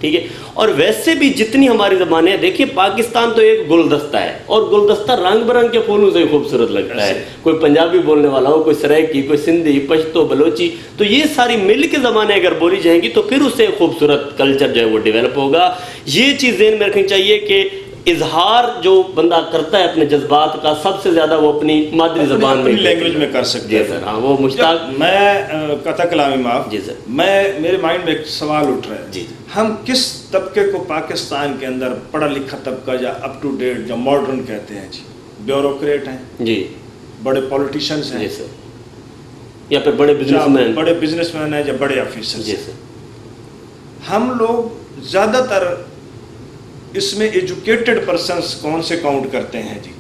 ٹھیک ہے. اور ویسے بھی جتنی ہماری زبانیں ہیں, دیکھیے پاکستان تو ایک گلدستہ ہے, اور گلدستہ رنگ برنگ کے پھولوں سے خوبصورت لگتا ہے. کوئی پنجابی بولنے والا ہو, کوئی سرائکی, کوئی سندھی, پشتو, بلوچی, تو یہ ساری مل کے زبانیں اگر بولی جائیں گی تو پھر اس سے خوبصورت کلچر جو ہے وہ ڈیولپ ہوگا. یہ چیز ذہن میں رکھنی چاہیے کہ اظہار جو بندہ کرتا ہے اپنے جذبات کا, سب سے زیادہ وہ اپنی مادری زبان میں, لینگویج میں کر سکتے ہیں. جی سر, ہاں وہ مشتاق. میں قطع کلامی معاف, جی سر, میرے مائنڈ میں ایک سوال اٹھ رہا ہے. جی, ہم کس طبقے کو پاکستان کے اندر پڑھا لکھا طبقہ یا اپ ٹو ڈیٹ یا ماڈرن کہتے ہیں جی؟ بیوروکریٹ ہیں جی, بڑے پولیٹیشنز ہیں جی سر, یا پھر بڑے بزنس مین ہیں یا بڑے آفیسر جی سر. ہم لوگ زیادہ تر اس میں ایجوکیٹڈ پرسنس کون سے کاؤنٹ کرتے ہیں جی؟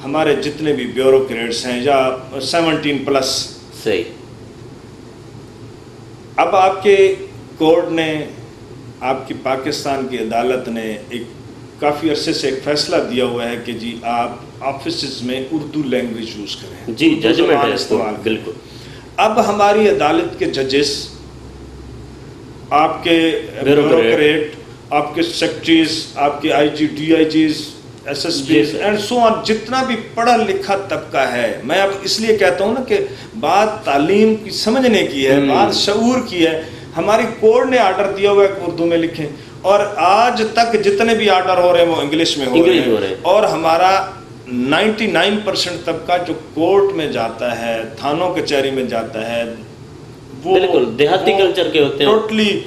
ہمارے جتنے بھی بیوروکریٹس ہیں یا 17+. صحیح. اب آپ کے کورٹ نے, آپ کی پاکستان کی عدالت نے ایک کافی عرصے سے ایک فیصلہ دیا ہوا ہے کہ جی آپ آفیسز میں اردو لینگویج یوز کریں جی, ججمنٹ ہے استعمال. بالکل. اب ہماری عدالت کے ججز, آپ کے بیوروکریٹ, آپ کے سیکرٹریز, آپ کے I G, D I Gs, S S Ps and so on, جتنا بھی پڑھا لکھا طبقہ ہے, میں اب اس لیے کہتا ہوں نا کہ بات تعلیم کی سمجھنے کی ہے, بات شعور کی ہے. ہماری کورٹ نے آرڈر دیا ہوا ہے کہ اردو میں لکھیں, اور آج تک جتنے بھی آرڈر ہو رہے ہیں وہ انگلش میں ہو رہے ہیں. اور ہمارا 99% طبقہ جو کورٹ میں جاتا ہے, تھانوں کچہری میں جاتا ہے, وہ بالکل دیہاتی کلچر کے ہوتے ہیں, ٹوٹلی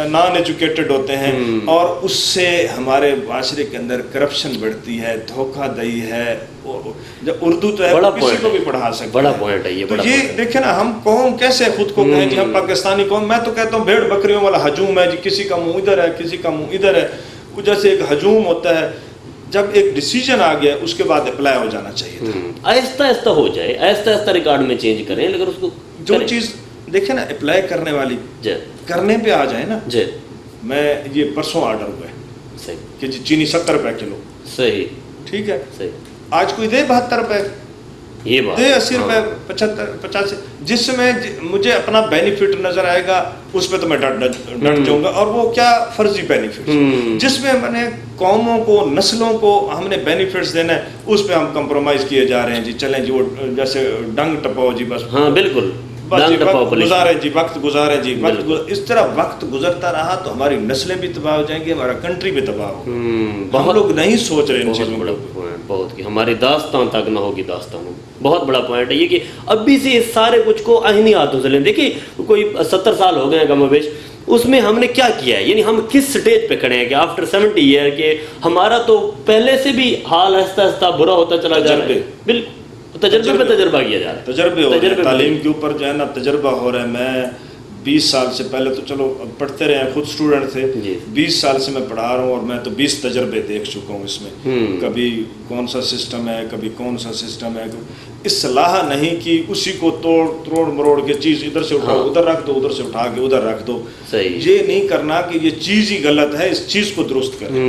نان ایجوکیٹڈ ہوتے ہیں, اور اس سے ہمارے معاشرے کے اندر کرپشن بڑھتی ہے, دھوکہ دہی ہے. اردو تو ہے, کسی کو بھی پڑھا سکتے ہیں. بڑا پوائنٹ ہے یہ. تو یہ دیکھیں نا, ہم قوم کیسے خود کو کہیں جی ہم پاکستانی قوم. میں تو کہتا ہوں بھیڑ بکریوں والا ہجوم ہے جی, کسی کا منہ ادھر ہے, کسی کا منہ ادھر ہے. جیسے ایک ہجوم ہوتا ہے, جب ایک ڈیسیجن آ گیا اس کے بعد اپلائی ہو جانا چاہیے تھا. آہستہ آہستہ ہو جائے, آہستہ آہستہ ریکارڈ میں چینج کریں, لیکن اس کو جو چیز دیکھیں نا اپلائی کرنے والی کرنے پہ آ جائے نا. جی, میں یہ پرسوں آرڈر ہوا ہے صحیح کہ جی چینی 70 روپے کلو. صحیح. ٹھیک ہے, صحیح. آج کوئی دے 72 روپے, یہ بات دے 80 روپے, 75 85, جس میں مجھے اپنا بینیفٹ نظر آئے گا اس پہ تو میں ڈٹ جاؤں گا. اور وہ کیا فرضی بینیفٹ, جس میں میں نے قوموں کو, نسلوں کو ہم نے بینیفٹس دینا ہے, اس پہ ہم کمپرومائز کیے جا رہے ہیں جی. چلیں جی, وہ جیسے ڈنگ ٹپاؤ جی, بس. ہاں بالکل, گزارے جی, وقت گزارے جی, اس طرح وقت گزرتا رہا تو ہماری نسلیں بھی تباہ ہو جائیں گی, ہمارا کنٹری بھی تباہ ہوگا. ہم لوگ نہیں سوچ رہے ان چیزوں کو. بہت کی ہماری داستان تک نہ ہوگی داستانوں. بہت بڑا پوائنٹ ہے یہ کہ ابھی سے اس سارے کچھ کو آہنی ہاتھوں سے لیں. دیکھیے کوئی 70 سال ہو گئے ہیں کم و بیش, اس میں ہم نے کیا کیا ہے, یعنی ہم کس سٹیج پہ کھڑے ہیں کہ آفٹر 70 ایئر کہ ہمارا تو پہلے سے بھی حال آہستہ آہستہ برا ہوتا چلا جا رہا ہے. بالکل, تجربے پہ تجربہ کیا جا رہا ہے. تجربے ہو رہے ہیں, تعلیم کے اوپر جو ہے نا تجربہ ہو رہا ہے. میں 20 سال سے, پہلے تو چلو پڑھتے رہے ہیں, خود اسٹوڈنٹ تھے, 20 سال سے میں پڑھا رہا ہوں, اور میں تو 20 تجربے دیکھ چکا ہوں اس میں. کبھی کون سا سسٹم ہے, کبھی کون سا سسٹم ہے. اصلاح نہیں کی, اسی کو توڑ مروڑ کے چیز ادھر سے اٹھاؤ ادھر رکھ دو, ادھر سے اٹھا کے ادھر رکھ دو. یہ نہیں کرنا کہ یہ چیز ہی غلط ہے, اس چیز کو درست کریں,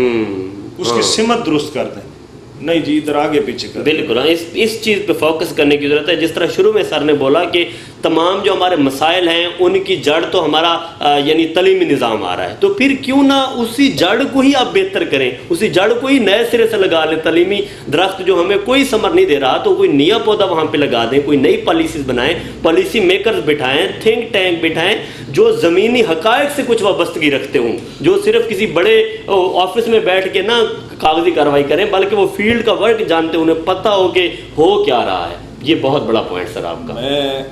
اس کی سمت درست کر دیں. نہیں جی, ادھر آگے پیچھے کر. بالکل, اس چیز پہ فوکس کرنے کی ضرورت ہے. جس طرح شروع میں سر نے بولا کہ تمام جو ہمارے مسائل ہیں ان کی جڑ تو ہمارا یعنی تعلیمی نظام آ رہا ہے, تو پھر کیوں نہ اسی جڑ کو ہی آپ بہتر کریں, اسی جڑ کو ہی نئے سرے سے لگا لیں. تعلیمی درخت جو ہمیں کوئی ثمر نہیں دے رہا, تو کوئی نیا پودا وہاں پہ لگا دیں, کوئی نئی پالیسیز بنائیں, پالیسی میکرز بٹھائیں, تھنک ٹینک بٹھائیں جو زمینی حقائق سے کچھ وابستگی رکھتے ہوں, جو صرف کسی بڑے آفس میں بیٹھ کے نہ کاغذی کارروائی کریں, بلکہ وہ فیلڈ کا ورک جانتے, انہیں پتہ ہو کہ ہو کیا رہا ہے. یہ بہت بڑا پوائنٹ سر آپ کا. میں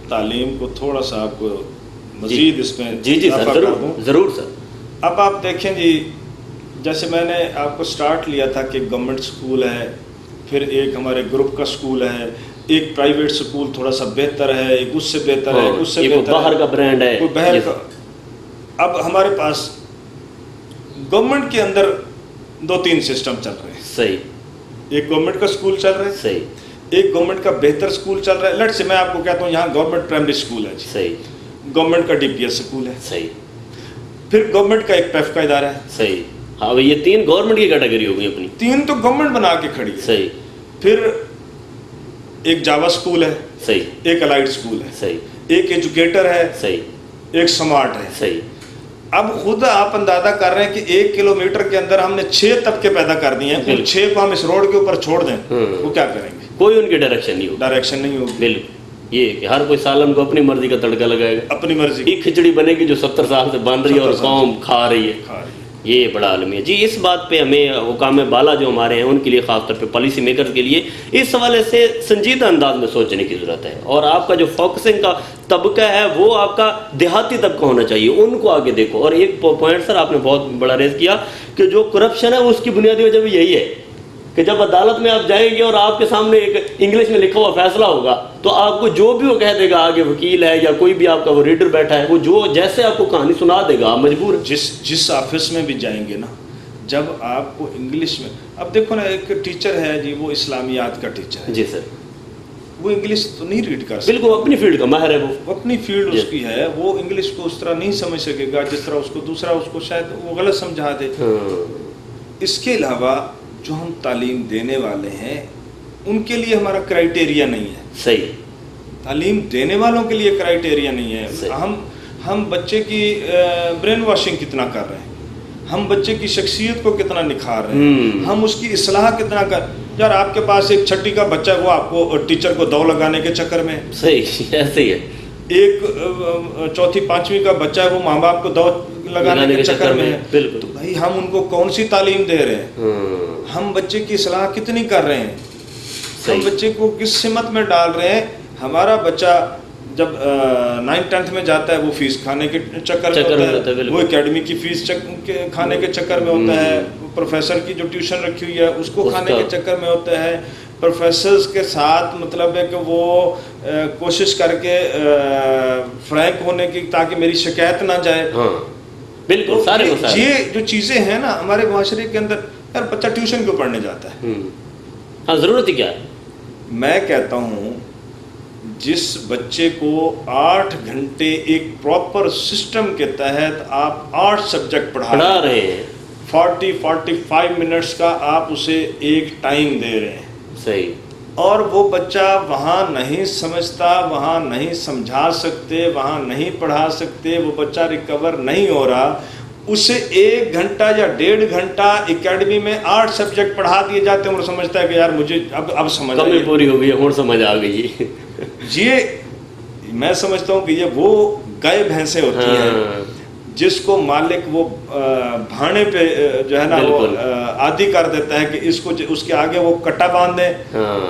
تعلیم کو تھوڑا سا آپ کو مزید اس میں جی سر, ضرور سر. اب آپ دیکھیں جی, جیسے میں نے آپ کو سٹارٹ لیا تھا کہ گورنمنٹ سکول ہے, پھر ایک ہمارے گروپ کا سکول ہے, ایک پرائیویٹ سکول تھوڑا سا بہتر ہے, ایک اس سے بہتر ہے, اس سے بہتر باہر کا برانڈ ہے, کوئی باہر کا. اب ہمارے پاس گورنمنٹ کے اندر 2-3 سسٹم چل رہے ہیں. صحیح. ایک گورنمنٹ کا سکول چل رہا ہے, صحیح. ایک گورنمنٹ کا بہتر سکول چل رہا ہے. لٹ سے میں آپ کو کہتا ہوں, یہاں گورنمنٹ پرائمری سکول ہے, صحیح, گورنمنٹ کا ڈی پی ایس سکول ہے, صحیح, پھر گورنمنٹ کا ایک پیف کا ادارہ ہے, صحیح. ہاں یہ 3 گورنمنٹ کی کیٹیگری ہو گئی اپنی, 3 تو گورنمنٹ بنا کے کھڑی ہے. صحیح. پھر ایک جاوا سکول ہے, صحیح, ایک الائٹ سکول ہے, صحیح, ایک ایجوکیٹر ہے, صحیح, ایک سمارٹ ہے, صحیح. اب خود آپ اندازہ کر رہے ہیں کہ 1 کلومیٹر کے اندر ہم نے 6 طبقے پیدا کر دیے ہیں، ان 6 کو ہم اس روڈ کے اوپر چھوڑ دیں وہ کیا کریں گے؟ کوئی ان کی ڈائریکشن نہیں ہوگی، ڈائریکشن نہیں ہوگی، بالکل یہ کہ ہر کوئی سالن کو اپنی مرضی کا تڑکا لگائے گا، اپنی مرضی ایک کھچڑی بنے گی جو 70 سال سے بن رہی ہے اور قوم کھا رہی ہے، کھا رہی ہے۔ یہ بڑا عالم ہے جی۔ اس بات پہ ہمیں حکام بالا جو ہمارے ہیں ان کے لیے، خاص طور پہ پالیسی میکرز کے لیے اس حوالے سے سنجیدہ انداز میں سوچنے کی ضرورت ہے، اور آپ کا جو فوکسنگ کا طبقہ ہے وہ آپ کا دیہاتی طبقہ ہونا چاہیے، ان کو آگے دیکھو۔ اور ایک پوائنٹ سر آپ نے بہت بڑا ریز کیا کہ جو کرپشن ہے اس کی بنیادی وجہ بھی یہی ہے کہ جب عدالت میں آپ جائیں گے اور آپ کے سامنے ایک انگلش میں لکھا ہوا فیصلہ ہوگا تو آپ کو جو بھی وہ کہہ دے گا، آگے وکیل ہے یا کوئی بھی آپ کا وہ ریڈر بیٹھا ہے، وہ جو جیسے آپ کو کہانی سنا دے گا، آپ مجبور ہیں۔ جس آفس میں بھی جائیں گے نا، جب آپ کو انگلش میں، اب دیکھو نا ایک ٹیچر ہے جی، وہ اسلامیات کا ٹیچر ہے جی سر، وہ انگلش تو نہیں ریڈ کر سکتا، بالکل اپنی فیلڈ کا ماہر ہے، وہ اپنی فیلڈ اس کی ہے، وہ انگلش کو اس طرح نہیں سمجھ سکے گا جس طرح اس کو دوسرا اس کو شاید وہ غلط سمجھا دے۔ اس کے علاوہ جو ہم تعلیم دینے والے ہیں ان کے لیے ہمارا کرائٹیریا نہیں ہے، صحیح، تعلیم دینے والوں کے لیے کرائٹیریا نہیں ہے۔ صحیح۔ ہم بچے کی برین واشنگ کتنا کر رہے ہیں، ہم بچے کی شخصیت کو کتنا نکھار رہے ہیں، ہم اس کی اصلاح کتنا کر، یار آپ کے پاس ایک 6ٹھی کا بچہ ہے، وہ آپ کو ٹیچر کو دو لگانے کے چکر میں، صحیح ایسے ہی ہے، ایک 4تھی 5ویں کا بچہ ہے وہ ماں باپ کو دو لگانے کے چکر میں ہے، بالکل۔ تو بھائی ہم ان کو کون سی تعلیم دے رہے ہیں، ہم بچے کی اصلاح کتنی کر رہے ہیں، ہم بچے کو کس سمت میں ڈال رہے ہیں۔ ہمارا بچہ جب 9th 10th میں جاتا ہے وہ فیس کھانے کے چکر میں ہوتا ہے، وہ اکیڈمی کی فیس کھانے کے چکر میں ہوتا ہے، پروفیسر کی جو ٹیوشن رکھی ہوئی ہے اس کو کھانے کے چکر میں ہوتا ہے، پروفیسرز کے ساتھ مطلب ہے کہ وہ کوشش کر کے فرینک ہونے کی تاکہ میری شکایت نہ جائے، بالکل سارے مسائل، یہ جو چیزیں ہیں نا ہمارے معاشرے کے اندر، یار بچہ ٹیوشن کیوں پڑھنے جاتا ہے؟ ہاں ضرورت ہی کیا ہے؟ میں کہتا ہوں جس بچے کو 8 گھنٹے ایک پراپر سسٹم کے تحت آپ 8 سبجیکٹ پڑھا رہے ہیں، 40-45 منٹس کا آپ اسے ایک ٹائم دے رہے ہیں، صحیح، اور وہ بچہ وہاں نہیں سمجھتا، وہاں نہیں سمجھا سکتے، وہاں نہیں پڑھا سکتے، وہ بچہ ریکور نہیں ہو رہا، اسے 1 گھنٹہ یا 1.5 گھنٹہ اکیڈمی میں 8 سبجیکٹ پڑھا دیے جاتے ہیں اور سمجھتا ہے کہ یار مجھے اب سمجھ کمی پوری ہو گئی ہے، سمجھ آ گئی۔ یہ میں سمجھتا ہوں کہ یہ وہ گائے بھینسیں ہوتی ہیں جس کو مالک وہ بھانے پہ جو ہے نا وہ عادی کر دیتا ہے کہ اس کو اس کے آگے وہ کٹا باندھ دیں،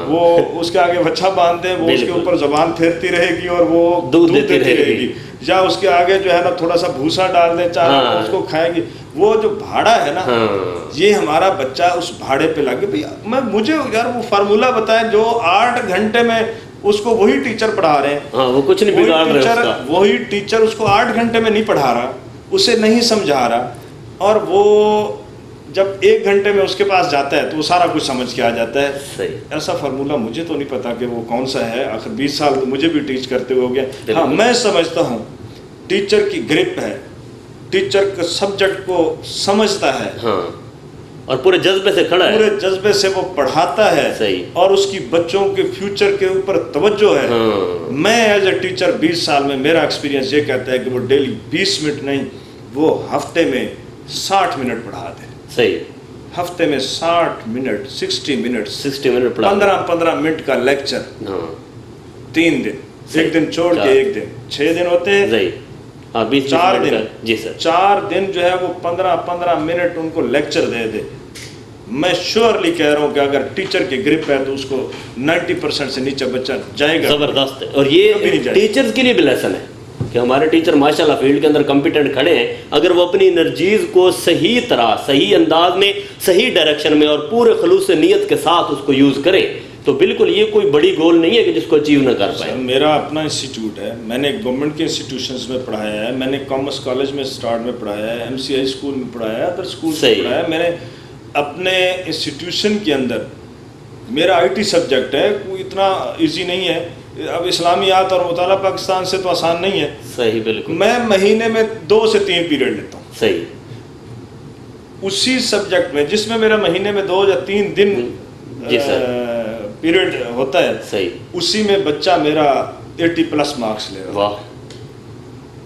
وہ اس کے آگے بچھا باندھ دیں، وہ اس کے اوپر زبان پھیرتی رہے گی اور وہ دودھ دیتی رہے گی، یا اس کے آگے جو ہے نا تھوڑا سا بھوسا ڈال دیں چاہے اس کو کھائے گی۔ وہ جو بھاڑا ہے نا، یہ ہمارا بچہ اس بھاڑے پہ لگے۔ بھئی مجھے یار وہ فارمولہ بتائیں جو 8 گھنٹے میں اس کو وہی ٹیچر پڑھا رہے ہیں، وہ کچھ نہیں بگاڑ رہے اس کا، وہی ٹیچر اس کو 8 گھنٹے میں نہیں پڑھا رہا، اسے نہیں سمجھا رہا، اور وہ جب 1 گھنٹے میں اس کے پاس جاتا ہے تو وہ سارا کچھ سمجھ کے آ جاتا ہے۔ صحیح، ایسا فارمولہ مجھے تو نہیں پتا کہ وہ کون سا ہے، آخر 20 سال تو مجھے بھی ٹیچ کرتے ہو گیا۔ ہاں میں سمجھتا ہوں ٹیچر کی گرپ ہے، ٹیچر کے سبجیکٹ کو سمجھتا ہے، اور پورے جذبے سے کھڑا ہے، پورے جذبے سے وہ پڑھاتا ہے، اور اس کی بچوں کے فیوچر کے اوپر توجہ ہے۔ میں ایز اے ٹیچر 20 سال میں میرا ایکسپیرینس یہ کہتا ہے کہ وہ ڈیلی 20 منٹ نہیں، وہ ہفتے میں 60 منٹ پڑھا دے، صحیح، ہفتے میں 60 منٹ، 60 منٹ پڑھا، 15 منٹ کا لیکچر، 3 دن، ایک دن چھوڑ کے ایک دن، 6 دن ہوتے ہیں، 4 دن، جی سر، 4 دن جو ہے وہ 15 منٹ ان کو لیکچر دے دے۔ میں شیورلی کہہ رہا ہوں کہ اگر ٹیچر کی گرپ ہے تو اس کو 90% سے نیچے بچہ جائے گا، زبردست ہے۔ اور یہ ٹیچرز کے لیے بھی لیسن ہے کہ ہمارے ٹیچر ماشاءاللہ فیلڈ کے اندر کمپیٹنٹ کھڑے ہیں، اگر وہ اپنی انرجیز کو صحیح طرح، صحیح انداز میں، صحیح ڈائریکشن میں اور پورے خلوص نیت کے ساتھ اس کو یوز کرے تو بالکل یہ کوئی بڑی گول نہیں ہے کہ جس کو اچیو نہ کر پائے۔ میرا اپنا انسٹیٹیوٹ ہے، میں نے گورنمنٹ کے انسٹیٹیوشنز میں پڑھایا ہے، میں نے کامرس کالج میں اسٹارٹ میں پڑھایا ہے، MCI اسکول میں پڑھایا ہے، ادر اسکول میں پڑھایا ہے۔ میں نے اپنے انسٹیٹیوشن کے اندر میرا IT سبجیکٹ ہے، کوئی اتنا ایزی نہیں ہے، اب اسلامیات اور مطالعہ پاکستان سے تو آسان نہیں ہے، صحیح، بالکل، میں مہینے میں 2 سے 3 پیریڈ لیتا ہوں، صحیح، اسی سبجیکٹ میں جس میں میرا مہینے میں 2 یا 3 دن جی سر پیریڈ ہوتا ہے، صحیح، اسی میں بچہ میرا 80+ مارکس لے رہا ہے، واہ،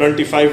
25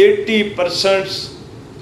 80%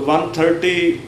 1:30